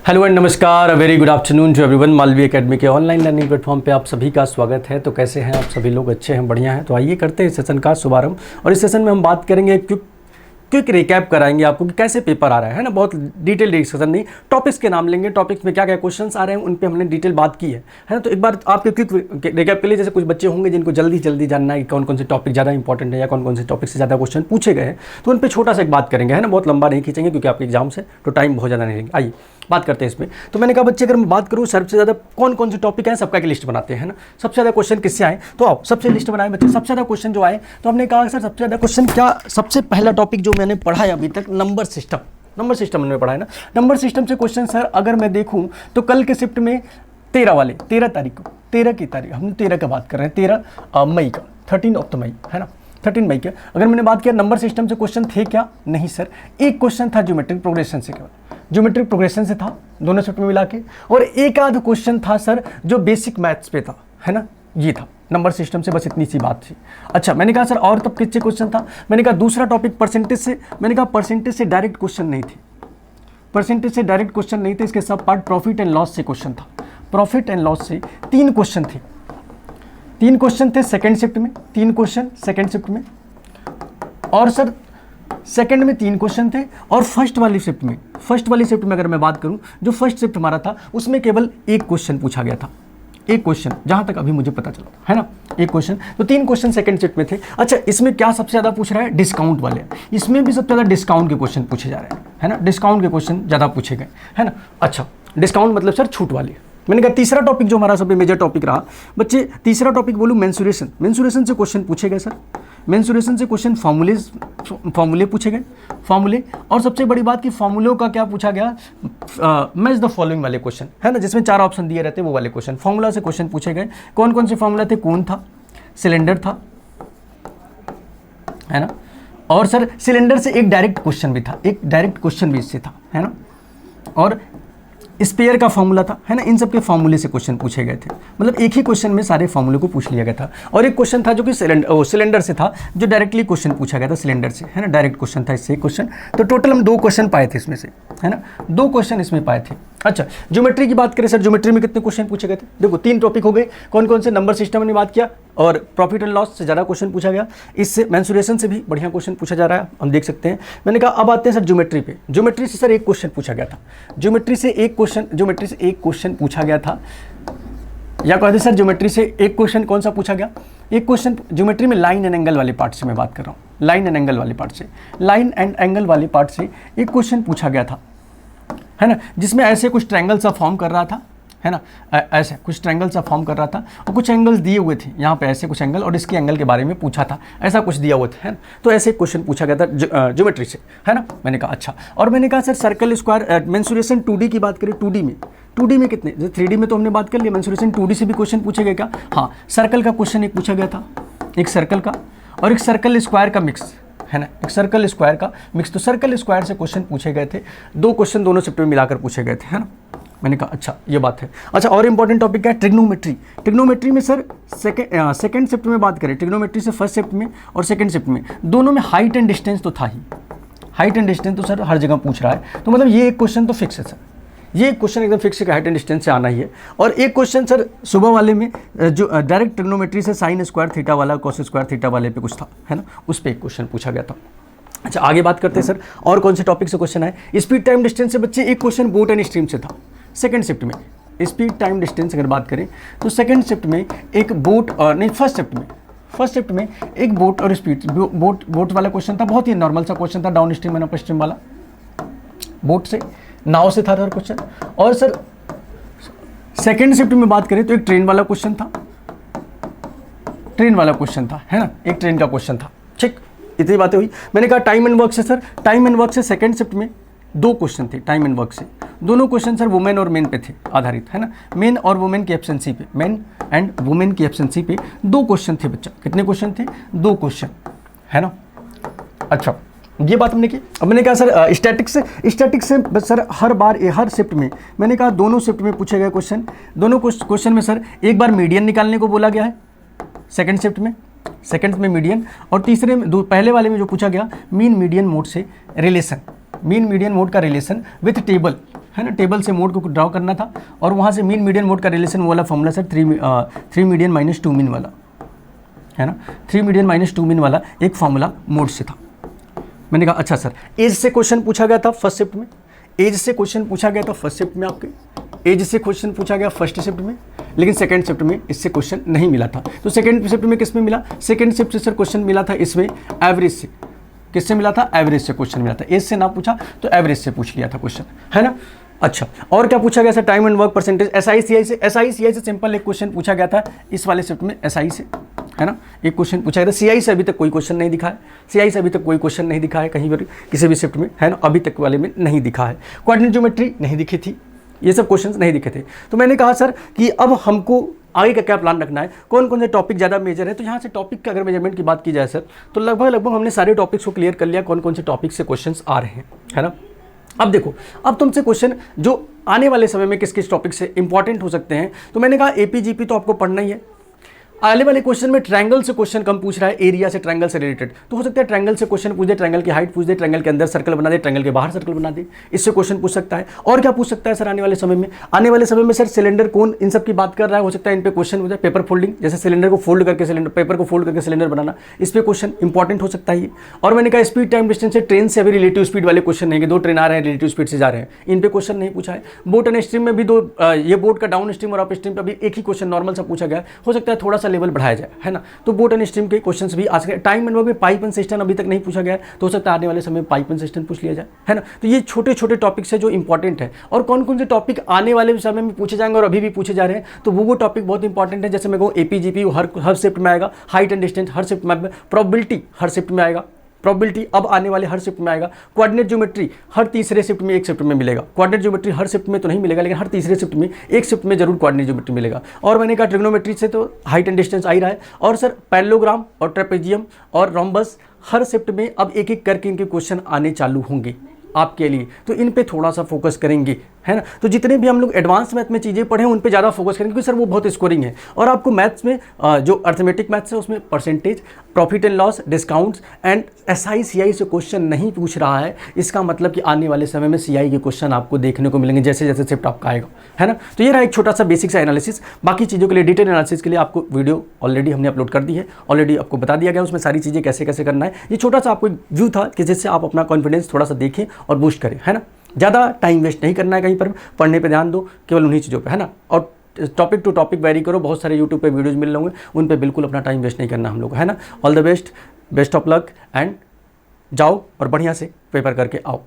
Hello and नमस्कार, very good afternoon to everyone. Malvi academy के online learning platform पे आप सभी का स्वागत है। तो कैसे हैं आप सभी लोग? अच्छे हैं, बढ़िया हैं। तो आइए करते हैं इस सेशन का शुभारंभ। और इस सेशन में हम बात करेंगे, क्विक रिकैप कराएंगे आपको कि कैसे पेपर आ रहा है ना। बहुत डिटेल डिस्कशन नहीं, टॉपिक्स के नाम लेंगे, टॉपिक्स में क्या क्या क्वेश्चंस आ रहे हैं उन पे हमने डिटेल बात की है ना। तो एक बार आपके क्विक रिकैप के लिए, जैसे कुछ बच्चे होंगे जिनको जल्दी जानना है कि कौन कौन से टॉपिक ज़्यादा इंपॉर्टेंट है या कौन कौन से टॉपिक से ज़्यादा क्वेश्चन पूछे गए हैं, तो उन पर छोटा सा एक बात करेंगे, है ना। बहुत लंबा नहीं खींचेंगे क्योंकि आपके एग्जाम से तो टाइम बहुत ज़्यादा नहीं लेंगे। आइए बात करते हैं इसमें। तो मैंने कहा बच्चे, अगर मैं बात करूँ सबसे ज़्यादा कौन कौन से टॉपिक हैं, सबका की लिस्ट बनाते हैं ना। सबसे ज़्यादा क्वेश्चन किससे आए, तो आओ सबसे लिस्ट बनाए बच्चे। सबसे ज़्यादा क्वेश्चन जो आए, तो हमने कहा सर सबसे ज़्यादा क्वेश्चन क्या, सबसे पहला टॉपिक जो मैंने पढ़ा है अभी तक, नंबर सिस्टम मैंने पढ़ा है ना। नंबर सिस्टम से क्वेश्चन सर अगर मैं देखूँ तो कल के शिफ्ट में 13 तारीख को, 13 की तारीख, हम 13 का बात कर रहे हैं, 13 मई का, 13 ऑफ मई है ना, 13 मई का अगर मैंने बात किया, नंबर सिस्टम से क्वेश्चन थे क्या? नहीं सर, एक क्वेश्चन था ज्योमेट्रिक प्रोग्रेशन से, केवल ज्योमेट्रिक प्रोग्रेशन से था दोनों शिफ्ट में मिला के, और एक आध क्वेश्चन था सर जो बेसिक मैथ्स पे था, है ना। ये था नंबर सिस्टम से, बस इतनी सी बात थी। अच्छा, मैंने कहा सर और तब किससे क्वेश्चन था? मैंने कहा दूसरा टॉपिक परसेंटेज से। मैंने कहा परसेंटेज से डायरेक्ट क्वेश्चन नहीं थे, परसेंटेज से डायरेक्ट क्वेश्चन नहीं थे। इसके सब पार्ट प्रॉफिट एंड लॉस से क्वेश्चन था। प्रॉफिट एंड लॉस से 3 क्वेश्चन थे, 3 क्वेश्चन थे सेकेंड शिफ्ट में, 3 क्वेश्चन सेकेंड शिफ्ट में, और सर सेकंड में 3 क्वेश्चन थे, और फर्स्ट वाली शिफ्ट में अगर मैं बात करूं, जो फर्स्ट शिफ्ट हमारा था उसमें केवल एक क्वेश्चन पूछा गया था, एक क्वेश्चन, जहां तक अभी मुझे पता चला है ना, एक क्वेश्चन। तो 3 क्वेश्चन सेकंड शिफ्ट में थे। अच्छा, इसमें क्या सबसे ज़्यादा पूछ रहा है? डिस्काउंट वाले। इसमें भी सबसे ज़्यादा डिस्काउंट के क्वेश्चन पूछे जा रहे हैं, है ना। डिस्काउंट के क्वेश्चन ज़्यादा पूछे गए, है ना। अच्छा, डिस्काउंट मतलब सर छूट वाले। मैंने कहा तीसरा टॉपिक जो हमारा सबसे मेजर टॉपिक रहा बच्चे, तीसरा टॉपिक बोलूँ मेंसुरेशन से क्वेश्चन पूछे गए सर। मेंसुरेशन से क्वेश्चन फॉर्मूले पूछे गए, फॉर्मूले। और सबसे बड़ी बात कि फॉर्मूलों का क्या पूछा गया, मैच द फॉलोइंग वाले क्वेश्चन, है ना, जिसमें 4 ऑप्शन दिए रहते हैं, वो वाले क्वेश्चन फॉर्मूला से क्वेश्चन पूछे गए। कौन कौन से फॉर्मूला थे? कोन था, सिलेंडर था, है ना, और सर सिलेंडर से एक डायरेक्ट क्वेश्चन भी था, एक डायरेक्ट क्वेश्चन भी इससे था, है ना, और स्पेयर का फॉर्मूला था, है ना। इन सब के फॉर्मूले से क्वेश्चन पूछे गए थे, मतलब एक ही क्वेश्चन में सारे फॉर्मूले को पूछ लिया गया था। और एक क्वेश्चन था जो कि सिलेंडर से था, जो डायरेक्टली क्वेश्चन पूछा गया था सिलेंडर से, है ना, डायरेक्ट क्वेश्चन था इससे एक क्वेश्चन। तो टोटल हम 2 क्वेश्चन पाए थे इसमें से, है ना, 2 क्वेश्चन इसमें पाए थे। अच्छा, ज्योमेट्री की बात करें सर, ज्योमेट्री में कितने क्वेश्चन पूछे गए थे? देखो 3 टॉपिक हो गए, कौन कौन से? नंबर सिस्टम ने बात किया, और प्रॉफिट एंड लॉस से ज़्यादा क्वेश्चन पूछा गया। इससे मेंसुरेशन से भी बढ़िया क्वेश्चन पूछा जा रहा है, हम देख सकते हैं। मैंने कहा अब आते हैं सर ज्योमेट्री पे। ज्योमेट्री से सर एक क्वेश्चन पूछा गया था, ज्योमेट्री से एक क्वेश्चन पूछा गया था, या कहते सर ज्योमेट्री से एक क्वेश्चन कौन सा पूछा गया? एक क्वेश्चन ज्योमेट्री में लाइन एंड एंगल वाले पार्ट से मैं बात कर रहा हूँ, लाइन एंड एंगल वाले पार्ट से एक क्वेश्चन पूछा गया था, है ना, जिसमें ऐसे कुछ ट्रायंगल सा फॉर्म कर रहा था, है ना, ऐसे कुछ ट्रायंगल सा फॉर्म कर रहा था, और कुछ एंगल्स दिए हुए थे यहाँ पे, ऐसे कुछ एंगल, और इसके एंगल के बारे में पूछा था, ऐसा कुछ दिया हुआ था, है ना। तो ऐसे क्वेश्चन पूछा गया था ज्योमेट्री से, है ना। मैंने कहा अच्छा, और मैंने कहा sir circle square mensuration 2D की बात करें, 2D में कितने, जैसे 3D में तो हमने बात कर लिया, मेंसुरेशन 2D से भी क्वेश्चन पूछे गए क्या? हाँ, सर्कल का क्वेश्चन एक पूछा गया था, एक सर्कल का और एक सर्कल स्क्वायर का मिक्स, है ना, एक सर्कल स्क्वायर का मिक्स। तो सर्कल स्क्वायर से क्वेश्चन पूछे गए थे, 2 क्वेश्चन दोनों शिफ्ट में मिलाकर पूछे गए थे, है ना। मैंने कहा अच्छा, ये बात है। अच्छा, और इंपॉर्टेंट टॉपिक क्या है? ट्रिग्नोमेट्री में सर सेकंड शिफ्ट में बात करें, ट्रिग्नोमेट्री से फर्स्ट शिफ्ट में और सेकंड शिफ्ट में दोनों में हाइट एंड डिस्टेंस तो था ही, हाइट एंड डिस्टेंस तो सर हर जगह पूछ रहा है, तो मतलब ये एक क्वेश्चन तो फिक्स है सर, ये क्वेश्चन एकदम फिक्स है कि हाइट एंड डिस्टेंस से आना ही है। और एक क्वेश्चन सर सुबह वाले में जो डायरेक्ट ट्रिग्नोमेट्री से साइन स्क्वायर थीटा वाला, कॉस स्क्वायर थीटा वाले पे कुछ था, है ना, उस पर एक क्वेश्चन पूछा गया था। अच्छा, आगे बात करते हैं सर और कौन से टॉपिक से क्वेश्चन आए। स्पीड टाइम डिस्टेंस से बच्चे एक क्वेश्चन बोट एंड स्ट्रीम से था सेकंड शिफ्ट में। स्पीड टाइम डिस्टेंस अगर बात करें तो सेकंड शिफ्ट में एक बोट, नहीं फर्स्ट शिफ्ट में एक बोट और स्पीड, बोट वाला क्वेश्चन था, बहुत ही नॉर्मल सा क्वेश्चन था, down stream and up stream वाला, बोट से, नाव से था क्वेश्चन। और सर सेकंड शिफ्ट में बात करें तो एक ट्रेन वाला क्वेश्चन था, है ना, एक ट्रेन का क्वेश्चन था। ठीक, इतनी बातें हुई। मैंने कहा टाइम एंड वर्क से सर, टाइम एंड वर्क से सेकंड शिफ्ट में 2 क्वेश्चन थे टाइम एंड वर्क से, दोनों क्वेश्चन सर वुमेन और मेन पे थे आधारित, है ना, मेन और वुमेन की एब्सेंसी पे, मेन एंड वुमेन की एब्सेंसी पे 2 क्वेश्चन थे बच्चा। कितने क्वेश्चन थे? 2 क्वेश्चन, है ना। अच्छा, ये बात हमने की। अब मैंने कहा सर स्टैटिक्स से सर हर शिफ्ट में, मैंने कहा दोनों शिफ्ट में पूछे गए क्वेश्चन, दोनों क्वेश्चन में सर एक बार मीडियन निकालने को बोला गया है सेकंड शिफ्ट में मीडियन, और तीसरे में पहले वाले में जो पूछा गया मीन मीडियन मोड से रिलेशन, मीन मीडियन मोड का रिलेशन विथ टेबल, है ना, टेबल से मोड को ड्रॉ करना था और वहाँ से मीन मीडियन मोड का रिलेशन वाला formula sir 3 median minus 2 mean वाला, है ना, 3 मीडियन माइनस 2 मीन वाला एक फॉर्मूला मोड से था। मैंने कहा अच्छा सर, एज से क्वेश्चन पूछा गया था फर्स्ट शिफ्ट में, एज से क्वेश्चन पूछा गया था फर्स्ट शिफ्ट में आपके, एज से क्वेश्चन पूछा गया फर्स्ट शिफ्ट में, लेकिन सेकंड शिफ्ट में इससे क्वेश्चन नहीं मिला था। तो सेकंड शिफ्ट में किस में मिला? सेकंड शिफ्ट से सर क्वेश्चन मिला था इसमें एवरेज से। किससे मिला था? एवरेज से क्वेश्चन मिला था। एज से ना पूछा तो एवरेज से पूछ लिया था क्वेश्चन, है ना। अच्छा, और क्या पूछा गया sir? Time and work percentage, SI CI से। एसआई सीआई से सिंपल एक क्वेश्चन पूछा गया था इस वाले शिफ्ट में, एसआई से, है ना, एक क्वेश्चन पूछा गया था। सीआई से अभी तक कोई क्वेश्चन नहीं दिखा है, सीआई से अभी तक कोई क्वेश्चन नहीं दिखा है कहीं पर किसी भी शिफ्ट में, है ना, अभी तक वाले में नहीं दिखा है। कोऑर्डिनेट ज्योमेट्री नहीं दिखी थी, ये सब क्वेश्चंस नहीं दिखे थे। तो मैंने कहा सर कि अब हमको आगे का क्या प्लान रखना है, कौन कौन से टॉपिक ज़्यादा मेजर है। तो यहाँ से टॉपिक का अगर मेजरमेंट की बात की जाए सर, तो लगभग हमने सारे टॉपिक्स को क्लियर कर लिया, कौन कौन से टॉपिक से क्वेश्चंस आ रहे हैं, है ना। अब देखो, अब तुमसे क्वेश्चन जो आने वाले समय में किस किस टॉपिक से इंपॉर्टेंट हो सकते हैं। तो मैंने कहा एपीजीपी तो आपको पढ़ना ही है। आने वाले क्वेश्चन में ट्रायंगल से क्वेश्चन कम पूछ रहा है, एरिया से, ट्रायंगल से रिलेटेड। तो हो सकता है ट्रायंगल से क्वेश्चन पूछ दे, ट्रायंगल की हाइट पूछ दे, ट्रायंगल के अंदर सर्कल बना दे, ट्रायंगल के बाहर सर्कल बना दे, इससे क्वेश्चन पूछ सकता है। और क्या पूछ सकता है सर आने वाले समय में? आने वाले समय में सर सिलेंडर कौन, इन सब की बात कर रहा है, हो सकता है इन पे क्वेश्चन हो जाए। पेपर फोल्डिंग, जैसे सिलेंडर को फोल्ड करके सिलेंडर, पेपर को फोल्ड करके सिलेंडर बनाना, इस पे क्वेश्चन इंपॉर्टेंट हो सकता है ये। और मैंने कहा स्पीड टाइम डिस्टेंस से, ट्रेन से अभी रिलेटिव स्पीड वाले क्वेश्चन नहीं, कि 2 ट्रेन आ रहे हैं रिलेटिव स्पीड से जा रहे हैं, इन पे क्वेश्चन नहीं पूछा है। बोट एंड स्ट्रीम में भी ये बोट का डाउन स्ट्रीम और अप स्ट्रीम पर भी एक ही क्वेश्चन नॉर्मल सा पूछा गया, हो सकता है थोड़ा सा लेवल बढ़ाया जाए, है ना। तो बोट एंड स्ट्रीम के क्वेश्चंस भी आज के टाइम एंड वर्क में पाइप एंड सिस्टम अभी तक नहीं पूछा गया है, तो हो सकता है आने वाले समय में पाइप एंड सिस्टम पूछ लिया जाए, है ना। तो ये छोटे छोटे टॉपिक्स है जो इंपॉर्टेंट है। और कौन कौन से टॉपिक आने वाले समय में पूछे जाएंगे और अभी भी पूछे जा रहे हैं, तो वो टॉपिक बहुत इंपॉर्टेंट है। जैसे मैं कहूँ एपीजीपी हर शिफ्ट में आएगा, height and distance her shift में, प्रोबेबिलिटी हर शिफ्ट में आएगा, प्रोबेबिलिटी अब आने वाले हर शिफ्ट में आएगा। कोऑर्डिनेट ज्योमेट्री हर तीसरे शिफ्ट में, एक शिफ्ट में मिलेगा। कोऑर्डिनेट ज्योमेट्री हर शिफ्ट में तो नहीं मिलेगा, लेकिन हर तीसरे शिफ्ट में, एक शिफ्ट में जरूर कोऑर्डिनेट ज्योमेट्री मिलेगा। और मैंने कहा ट्रिग्नोमेट्री से तो हाइट एंड डिस्टेंस आ ही रहा है। और सर पैरेललोग्राम और ट्रेपेजियम और रोम्बस हर शिफ्ट में अब एक एक करके इनके क्वेश्चन आने चालू होंगे आपके लिए, तो इन पे थोड़ा सा फोकस करेंगे, है ना। तो जितने भी हम लोग एडवांस मैथ में चीज़ें पढ़े उन पे ज़्यादा फोकस करेंगे, क्योंकि सर वो बहुत स्कोरिंग है। और आपको मैथ्स में जो अर्थमेटिक मैथ्स है उसमें percentage, profit and loss, discounts and SI CI से क्वेश्चन नहीं पूछ रहा है, इसका मतलब कि आने वाले समय में सीआई के क्वेश्चन आपको देखने को मिलेंगे जैसे जैसे शिफ्ट आपका आएगा, है ना। तो ये रहा एक छोटा सा बेसिक सा एनालिसिस। बाकी चीज़ों के लिए, डिटेल एनालिसिस के लिए आपको वीडियो ऑलरेडी हमने अपलोड कर दी है, ऑलरेडी आपको बता दिया गया उसमें सारी चीज़ें कैसे कैसे करना है। ये छोटा सा आपको व्यू था कि जिससे आप अपना कॉन्फिडेंस थोड़ा सा देखें और बूस्ट करें, है ना। ज़्यादा टाइम वेस्ट नहीं करना है कहीं पर, पढ़ने पे ध्यान दो केवल उन्हीं चीज़ों पे, है ना। और टॉपिक टू टॉपिक वेरी करो, बहुत सारे यूट्यूब पे वीडियोज़ मिल रहे होंगे, उन पे बिल्कुल अपना टाइम वेस्ट नहीं करना हम लोग, है ना। All the best, best of luck and जाओ और बढ़िया से पेपर करके आओ।